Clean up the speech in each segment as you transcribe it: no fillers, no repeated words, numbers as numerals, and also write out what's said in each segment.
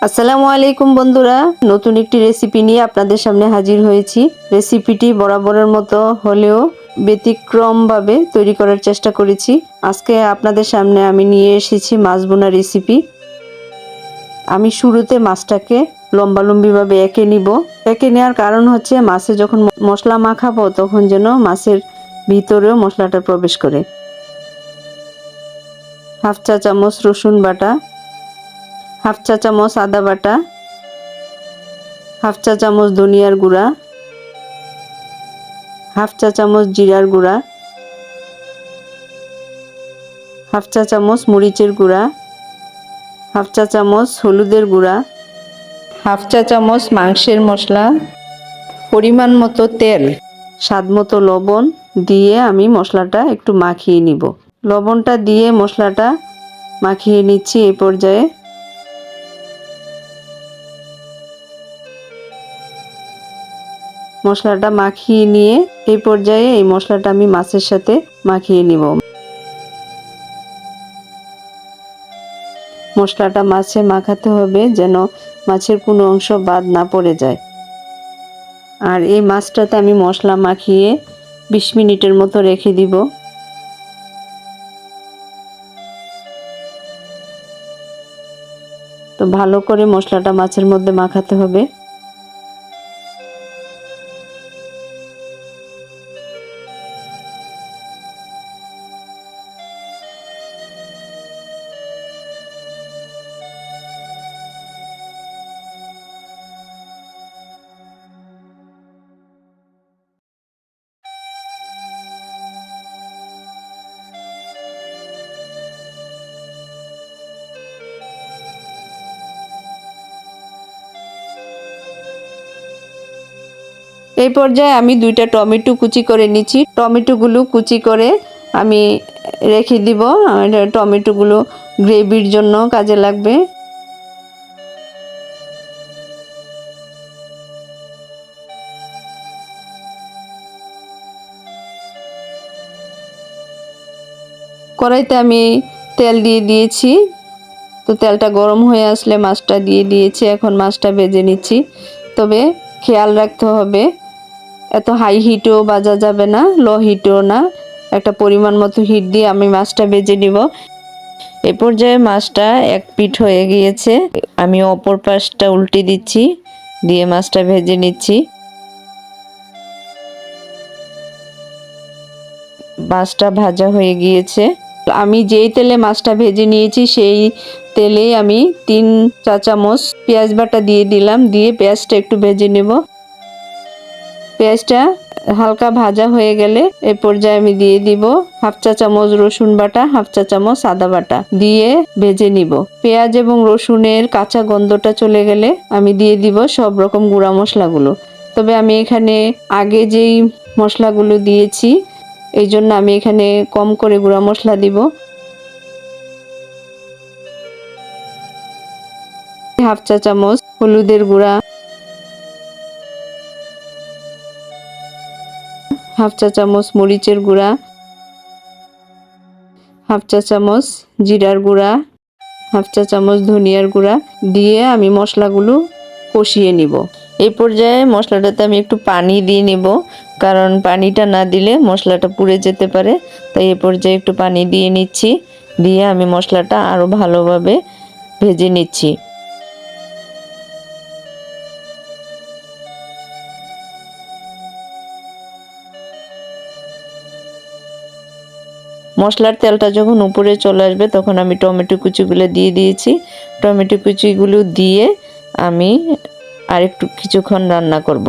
আসসালামু আলাইকুম বন্ধুরা, নতুন একটি রেসিপি নিয়ে আপনাদের সামনে হাজির হয়েছি। রেসিপিটি বরাবরের মতো হলেও ব্যতিক্রমভাবে তৈরি করার চেষ্টা করেছি। আজকে আপনাদের সামনে আমি নিয়ে এসেছি মাছ ভুনা রেসিপি। আমি শুরুতে মাছটাকে লম্বালম্বিভাবে এঁকে নিব। এঁকে নেওয়ার কারণ হচ্ছে মাছে যখন মশলা মাখাবো তখন যেন মাছের ভিতরেও মশলাটা প্রবেশ করে। হাফ চা চামচ রসুন বাটা, হাফ চা চামচ আদা বাটা, হাফ চা চামচ ধনিয়ার গুঁড়া, হাফ চা চামচ জিরার গুঁড়া, হাফ চা চামচ মরিচের গুঁড়া, হাফ চা চামচ হলুদের গুঁড়া, হাফ চা চামচ মাংসের মশলা, পরিমাণ মতো তেল, স্বাদ মতো লবণ দিয়ে আমি মশলাটা একটু মাখিয়ে নিব। লবণটা দিয়ে মশলাটা মাখিয়ে নিচ্ছি। এই পর্যায়ে মশলাটা মাখিয়ে নিয়ে এই মশলাটা আমি মাছের সাথে মাখিয়ে নিব। মশলাটা মাছে মাখাতে হবে যেন মাছের কোনো অংশ বাদ না পড়ে যায়। আর এই মাছটাতে আমি মশলা মাখিয়ে 20 মিনিটের মতো রেখে দিব। তো ভালো করে মশলাটা মাছের মধ্যে মাখাতে হবে। এই পর্যায়ে আমি 2টা টমেটো কুচি করে নিচ্ছি। টমেটোগুলো কুচি করে আমি রেখে দিব। টমেটোগুলো গ্রেভির জন্য কাজে লাগবে। কড়াইতে আমি তেল দিয়ে দিয়েছি। তো তেলটা গরম হয়ে আসলে মাছটা দিয়ে দিয়েছি। এখন মাছটা ভেজে নিচ্ছি। তবে খেয়াল রাখতে হবে এত হাই হিটেও ভাজা যাবে না, লো হিটেও না। একটা পরিমাণ মতো হিট দিয়ে আমি মাছটা ভেজে নিব। এ পর্যায়ে মাছটা এক পিঠ হয়ে গিয়েছে। আমি অপর পাশটা উল্টে দিচ্ছি, দিয়ে মাছটা ভেজে নিচ্ছি। মাছটা ভাজা হয়ে গিয়েছে। আমি যেই তেলে মাছটা ভেজে নিয়েছি সেই তেলেই আমি 3 চা চামচ পেঁয়াজ বাটা দিয়ে দিলাম। দিয়ে পেঁয়াজটা একটু ভেজে নেব। পেঁয়াজটা হালকা ভাজা হয়ে গেলে এই পর্যায়ে আমি দিয়ে দিব হাফ চা চামচ রসুন বাটা, হাফ চা চামচ আদা বাটা দিয়ে ভেজে নিব। পেঁয়াজ এবং রসুনের কাঁচা গন্ধটা চলে গেলে আমি দিয়ে দিব সব রকম গুঁড়া মশলাগুলো। তবে আমি এখানে আগে যেই মশলাগুলো দিয়েছি এই জন্য আমি এখানে কম করে গুঁড়া মশলা দিব। হাফ চা চামচ হলুদের গুঁড়া, হাফ চা চামচ মরিচের গুঁড়া, হাফ চা চামচ জিরার গুঁড়া, হাফ চা চামচ ধনিয়ার গুঁড়া দিয়ে আমি মশলাগুলো কষিয়ে নিব। এই পর্যায়ে মশলাটাতে আমি একটু পানি দিয়ে নিব, কারণ পানিটা না দিলে মশলাটা পুড়ে যেতে পারে। তাই এই পর্যায়ে একটু পানি দিয়ে নিচ্ছি। দিয়ে আমি মশলাটা আরো ভালোভাবে ভেজে নিচ্ছি। মশলার তেলটা যখন উপরে চলে আসবে তখন আমি টমেটো কুচিগুলো দিয়ে দিয়েছি। টমেটো কুচিগুলো দিয়ে আমি আরেকটু কিছুক্ষণ রান্না করব।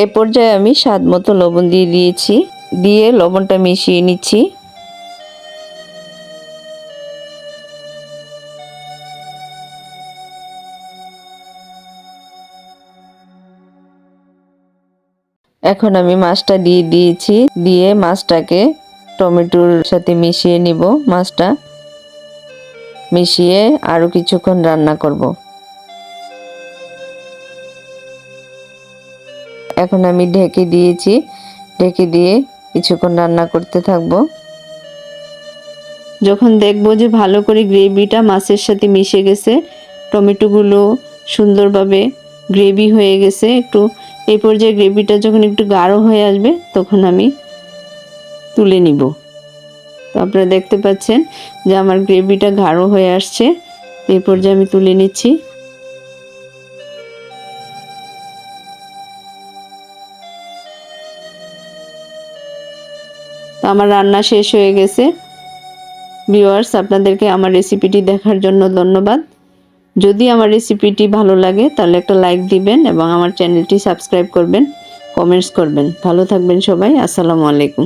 এ পর্যায়ে আমি স্বাদ মতো লবণ দিয়ে দিয়েছি। দিয়ে লবণটা মিশিয়ে নিচ্ছি। এখন আমি মাছটা দিয়ে দিয়েছি। দিয়ে মাছটাকে টমেটোর সাথে মিশিয়ে নিব। মাছটা মিশিয়ে আরো কিছুক্ষণ রান্না করব। এখন আমি ঢেকে দিয়েছি। ঢেকে দিয়ে কিছুক্ষণ রান্না করতে থাকবো। যখন দেখবো যে ভালো করে গ্রেভিটা মাছের সাথে মিশে গেছে, টমেটোগুলো সুন্দরভাবে গ্রেভি হয়ে গেছে, একটু এই পর্যায়ে গ্রেভিটা যখন একটু গাঢ় হয়ে আসবে তখন আমি তুলে নিব। তো আপনারা দেখতে পাচ্ছেন যে আমার গ্রেভিটা গাঢ় হয়ে আসছে, এই পর্যায়ে আমি তুলে নিচ্ছি। তো আমার রান্না শেষ হয়ে গেছে। ভিউয়ার্স, আপনাদেরকে আমার রেসিপিটি দেখার জন্য ধন্যবাদ। যদি আমার রেসিপিটি ভালো লাগে তাহলে একটা লাইক দিবেন এবং আমার চ্যানেলটি সাবস্ক্রাইব করবেন, কমেন্টস করবেন। ভালো থাকবেন সবাই। আসসালামু আলাইকুম।